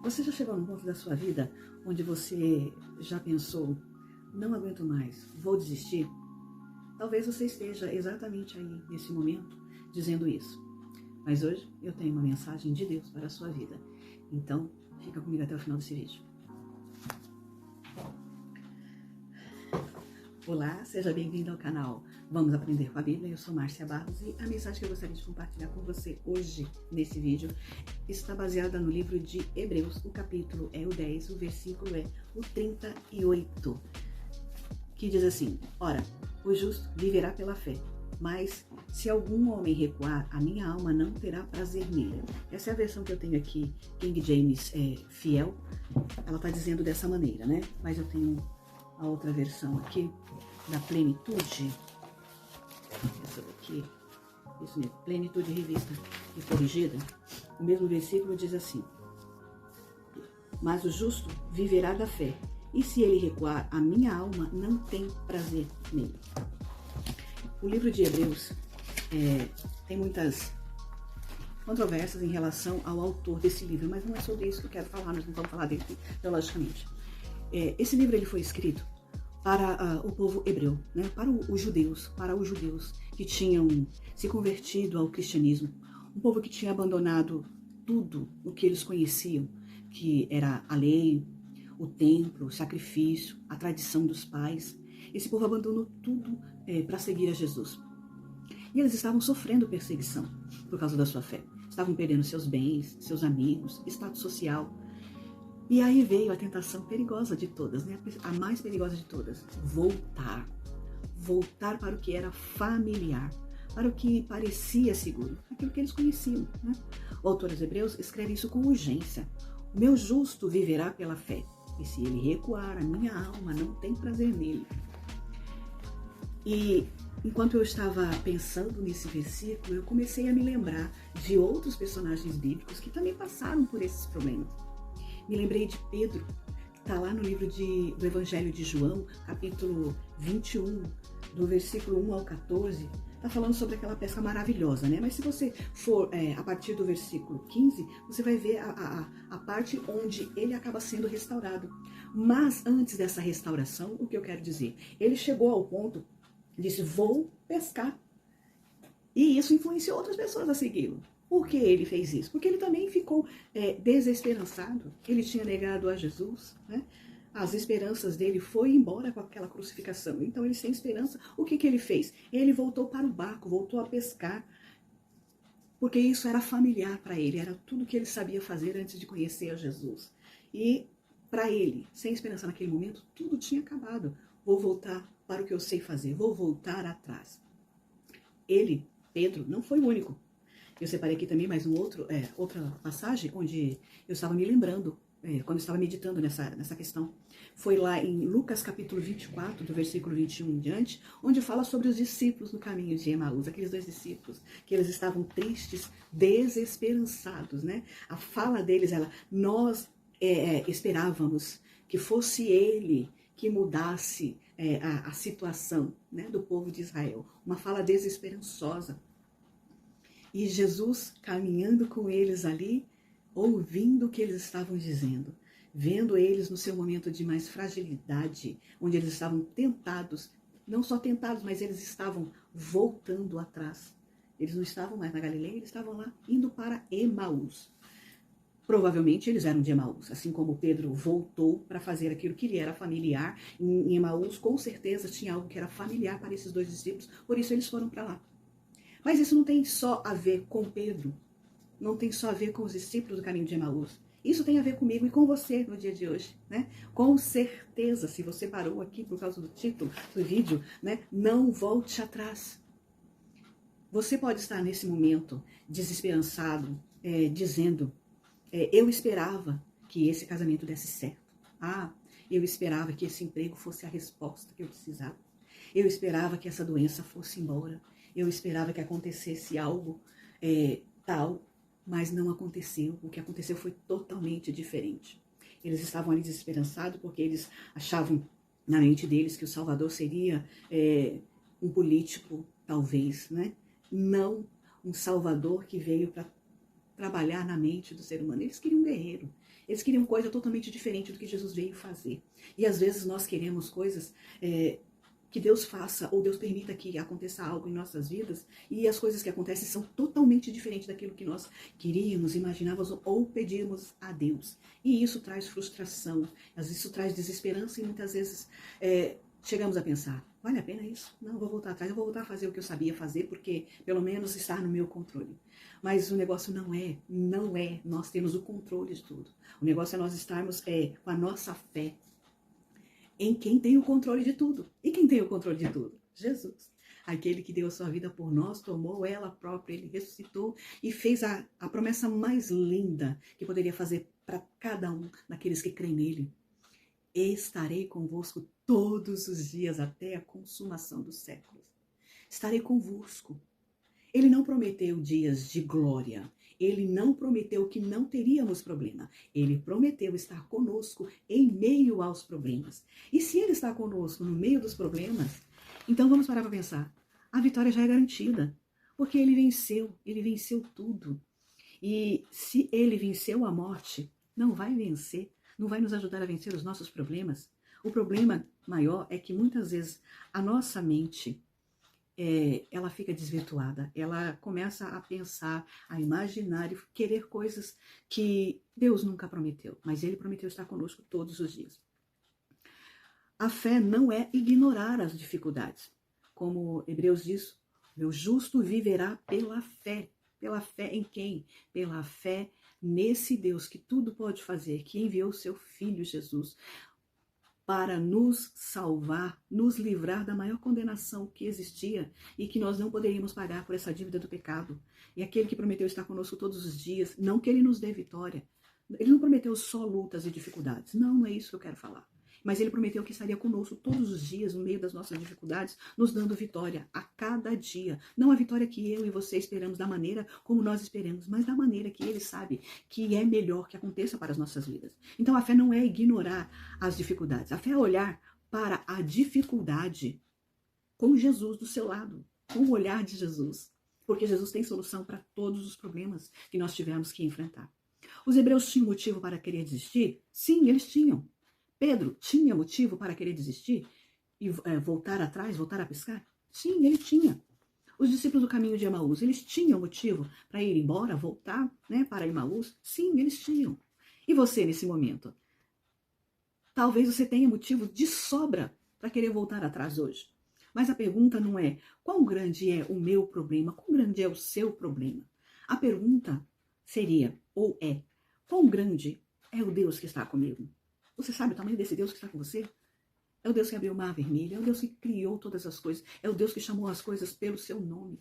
Você já chegou num ponto da sua vida onde você já pensou, não aguento mais, vou desistir? Talvez você esteja exatamente aí, nesse momento, dizendo isso. Mas hoje eu tenho uma mensagem de Deus para a sua vida. Então, fica comigo até o final desse vídeo. Olá, seja bem-vindo ao canal Vamos Aprender com a Bíblia. Eu sou Márcia Barros e a mensagem que eu gostaria de compartilhar com você hoje, nesse vídeo, está baseada no livro de Hebreus. O capítulo é o 10, o versículo é o 38, que diz assim: Ora, o justo viverá pela fé, mas se algum homem recuar, a minha alma não terá prazer nele. Essa é a versão que eu tenho aqui, King James Fiel. Ela está dizendo dessa maneira, né? Mas eu tenho a outra versão aqui, da Plenitude. Essa daqui, isso mesmo, Plenitude Revista e Corrigida. O mesmo versículo diz assim: Mas o justo viverá da fé, e se ele recuar, a minha alma não tem prazer nele. O livro de Hebreus tem muitas controvérsias em relação ao autor desse livro, mas não é sobre isso que eu quero falar, nós não vamos falar dele teologicamente. Esse livro ele foi escrito para o povo hebreu, né? Para os judeus que tinham se convertido ao cristianismo, um povo que tinha abandonado tudo o que eles conheciam, que era a lei, o templo, o sacrifício, a tradição dos pais. Esse povo abandonou tudo para seguir a Jesus. E eles estavam sofrendo perseguição por causa da sua fé. Estavam perdendo seus bens, seus amigos, status social. E aí veio a tentação perigosa de todas, né? A mais perigosa de todas: voltar para o que era familiar, para o que parecia seguro, aquilo que eles conheciam, né? O autor dos Hebreus escreve isso com urgência: o meu justo viverá pela fé, e se ele recuar, a minha alma não tem prazer nele. E enquanto eu estava pensando nesse versículo, eu comecei a me lembrar de outros personagens bíblicos que também passaram por esses problemas. Me lembrei de Pedro, que está lá no livro do Evangelho de João, capítulo 21, do versículo 1 ao 14, está falando sobre aquela pesca maravilhosa, né? Mas se você for a partir do versículo 15, você vai ver a parte onde ele acaba sendo restaurado. Mas antes dessa restauração, o que eu quero dizer? Ele chegou ao ponto, disse: vou pescar. E isso influenciou outras pessoas a segui-lo. Por que ele fez isso? Porque ele também ficou desesperançado. Ele tinha negado a Jesus, né? As esperanças dele foi embora com aquela crucificação. Então ele, sem esperança, o que ele fez? Ele voltou para o barco, voltou a pescar, porque isso era familiar para ele, era tudo que ele sabia fazer antes de conhecer a Jesus. E para ele, sem esperança naquele momento, tudo tinha acabado. Vou voltar para o que eu sei fazer, vou voltar atrás. Ele, Pedro, não foi o único. Eu separei aqui também mais outra passagem onde eu estava me lembrando, quando eu estava meditando nessa questão. Foi lá em Lucas capítulo 24, do versículo 21 em diante, onde fala sobre os discípulos no caminho de Emaús, aqueles dois discípulos, que eles estavam tristes, desesperançados, né? A fala deles era: nós esperávamos que fosse ele que mudasse a situação, né, do povo de Israel. Uma fala desesperançosa. E Jesus caminhando com eles ali, ouvindo o que eles estavam dizendo, vendo eles no seu momento de mais fragilidade, onde eles estavam tentados, não só tentados, mas eles estavam voltando atrás. Eles não estavam mais na Galileia, eles estavam lá indo para Emaús. Provavelmente eles eram de Emaús, assim como Pedro voltou para fazer aquilo que lhe era familiar. Em Emaús, com certeza, tinha algo que era familiar para esses dois discípulos, por isso eles foram para lá. Mas isso não tem só a ver com Pedro, não tem só a ver com os discípulos do caminho de Emaús. Isso tem a ver comigo e com você no dia de hoje, né? Com certeza, se você parou aqui por causa do título do vídeo, né? Não volte atrás. Você pode estar nesse momento desesperançado, dizendo: eu esperava que esse casamento desse certo. Eu esperava que esse emprego fosse a resposta que eu precisava. Eu esperava que essa doença fosse embora. Eu esperava que acontecesse algo tal, mas não aconteceu. O que aconteceu foi totalmente diferente. Eles estavam ali desesperançados porque eles achavam na mente deles que o Salvador seria um político, talvez, né? Não um Salvador que veio para trabalhar na mente do ser humano. Eles queriam um guerreiro. Eles queriam coisa totalmente diferente do que Jesus veio fazer. E às vezes nós queremos coisas que Deus faça ou Deus permita que aconteça algo em nossas vidas e as coisas que acontecem são totalmente diferentes daquilo que nós queríamos, imaginávamos ou pedíamos a Deus. E isso traz frustração, às vezes isso traz desesperança e muitas vezes chegamos a pensar, vale a pena isso? Não, eu vou voltar atrás, eu vou voltar a fazer o que eu sabia fazer porque pelo menos está no meu controle. Mas o negócio não é nós temos o controle de tudo. O negócio é nós estarmos com a nossa fé em quem tem o controle de tudo. E quem tem o controle de tudo? Jesus. Aquele que deu a sua vida por nós, tomou ela própria, ele ressuscitou e fez a promessa mais linda que poderia fazer para cada um daqueles que creem nele. Estarei convosco todos os dias até a consumação dos séculos. Estarei convosco. Ele não prometeu dias de glória. Ele não prometeu que não teríamos problema. Ele prometeu estar conosco em meio aos problemas. E se ele está conosco no meio dos problemas, então vamos parar para pensar. A vitória já é garantida, porque ele venceu tudo. E se ele venceu a morte, não vai vencer, não vai nos ajudar a vencer os nossos problemas. O problema maior é que muitas vezes a nossa mente ela fica desvirtuada, ela começa a pensar, a imaginar e querer coisas que Deus nunca prometeu, mas ele prometeu estar conosco todos os dias. A fé não é ignorar as dificuldades. Como Hebreus diz, o justo viverá pela fé. Pela fé em quem? Pela fé nesse Deus que tudo pode fazer, que enviou seu Filho Jesus para nos salvar, nos livrar da maior condenação que existia e que nós não poderíamos pagar por essa dívida do pecado. E aquele que prometeu estar conosco todos os dias, não que ele nos dê vitória. Ele não prometeu só lutas e dificuldades. Não é isso que eu quero falar. Mas ele prometeu que estaria conosco todos os dias, no meio das nossas dificuldades, nos dando vitória a cada dia. Não a vitória que eu e você esperamos da maneira como nós esperamos, mas da maneira que ele sabe que é melhor que aconteça para as nossas vidas. Então a fé não é ignorar as dificuldades. A fé é olhar para a dificuldade com Jesus do seu lado, com o olhar de Jesus. Porque Jesus tem solução para todos os problemas que nós tivemos que enfrentar. Os hebreus tinham motivo para querer desistir? Sim, eles tinham. Pedro tinha motivo para querer desistir e voltar atrás, voltar a pescar? Sim, ele tinha. Os discípulos do caminho de Emaús, eles tinham motivo para ir embora, voltar, para Emaús? Sim, eles tinham. E você nesse momento? Talvez você tenha motivo de sobra para querer voltar atrás hoje. Mas a pergunta não é quão grande é o meu problema, quão grande é o seu problema. A pergunta seria, ou é, quão grande é o Deus que está comigo? Você sabe o tamanho desse Deus que está com você? É o Deus que abriu o mar vermelho, é o Deus que criou todas as coisas, é o Deus que chamou as coisas pelo seu nome,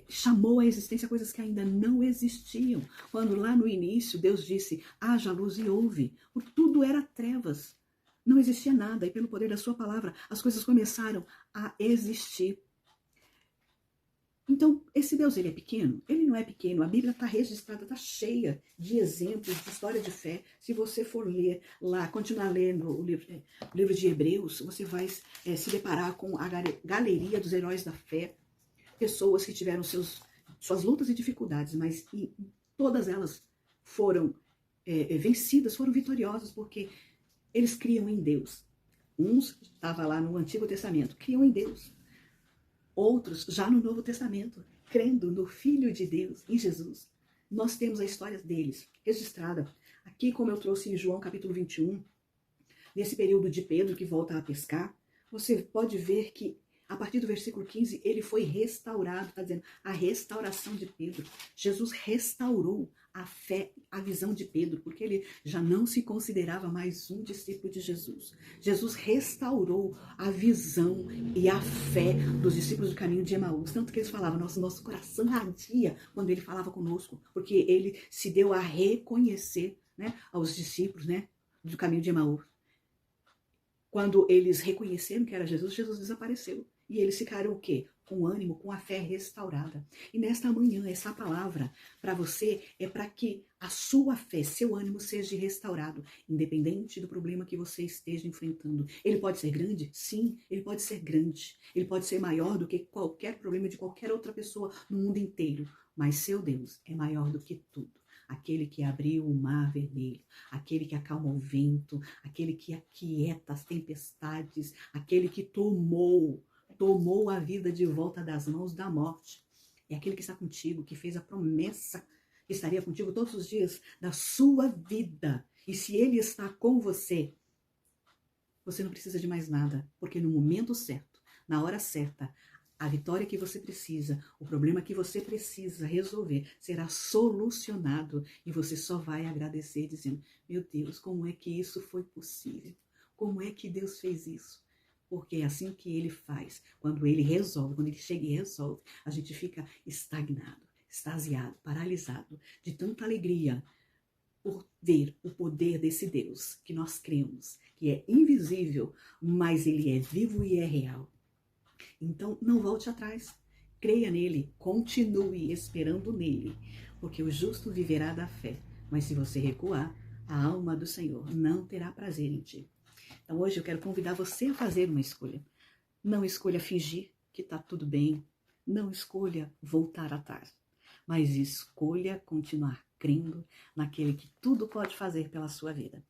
chamou à existência coisas que ainda não existiam. Quando lá no início Deus disse, haja luz e houve, tudo era trevas, não existia nada e pelo poder da sua palavra as coisas começaram a existir. Então, esse Deus, ele é pequeno? Ele não é pequeno. A Bíblia está registrada, está cheia de exemplos de história de fé. Se você for ler lá, continuar lendo o livro de Hebreus, você vai se deparar com a galeria dos heróis da fé. Pessoas que tiveram suas lutas e dificuldades, mas todas elas foram vencidas, foram vitoriosas, porque eles criam em Deus. Uns estavam lá no Antigo Testamento, criam em Deus. Outros já no Novo Testamento, crendo no Filho de Deus, em Jesus. Nós temos a história deles registrada aqui, como eu trouxe em João capítulo 21, nesse período de Pedro que volta a pescar. Você pode ver que a partir do versículo 15, ele foi restaurado, está dizendo, a restauração de Pedro. Jesus restaurou a fé, a visão de Pedro, porque ele já não se considerava mais um discípulo de Jesus. Jesus restaurou a visão e a fé dos discípulos do caminho de Emaús, tanto que eles falavam, nosso coração ardia quando ele falava conosco, porque ele se deu a reconhecer, aos discípulos, do caminho de Emaús. Quando eles reconheceram que era Jesus, Jesus desapareceu. E eles ficaram o quê? Com ânimo, com a fé restaurada. E nesta manhã, essa palavra para você é para que a sua fé, seu ânimo seja restaurado, independente do problema que você esteja enfrentando. Ele pode ser grande? Sim, ele pode ser grande. Ele pode ser maior do que qualquer problema de qualquer outra pessoa no mundo inteiro. Mas seu Deus é maior do que tudo. aquele que abriu o mar vermelho, aquele que acalma o vento, aquele que aquieta as tempestades, aquele que tomou a vida de volta das mãos da morte. É aquele que está contigo, que fez a promessa que estaria contigo todos os dias da sua vida. E se ele está com você, você não precisa de mais nada, porque no momento certo, na hora certa, a vitória que você precisa, o problema que você precisa resolver será solucionado e você só vai agradecer dizendo: meu Deus, como é que isso foi possível? Como é que Deus fez isso? Porque é assim que ele faz. Quando ele resolve, quando ele chega e resolve, a gente fica estagnado, extasiado, paralisado de tanta alegria por ver o poder desse Deus que nós cremos, que é invisível, mas ele é vivo e é real. Então, não volte atrás. Creia nele, continue esperando nele, porque o justo viverá da fé. Mas se você recuar, a alma do Senhor não terá prazer em ti. Então, hoje eu quero convidar você a fazer uma escolha. Não escolha fingir que está tudo bem. Não escolha voltar atrás. Mas escolha continuar crendo naquele que tudo pode fazer pela sua vida.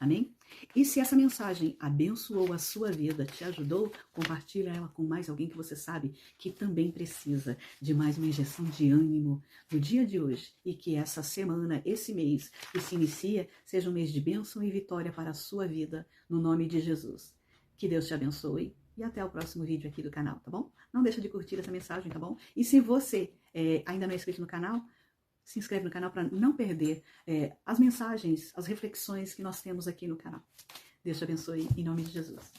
Amém? E se essa mensagem abençoou a sua vida, te ajudou, compartilha ela com mais alguém que você sabe que também precisa de mais uma injeção de ânimo no dia de hoje. E que essa semana, esse mês que se inicia, seja um mês de bênção e vitória para a sua vida, no nome de Jesus. Que Deus te abençoe e até o próximo vídeo aqui do canal, tá bom? Não deixa de curtir essa mensagem, tá bom? E se você ainda não é inscrito no canal, se inscreve no canal para não perder as mensagens, as reflexões que nós temos aqui no canal. Deus te abençoe em nome de Jesus.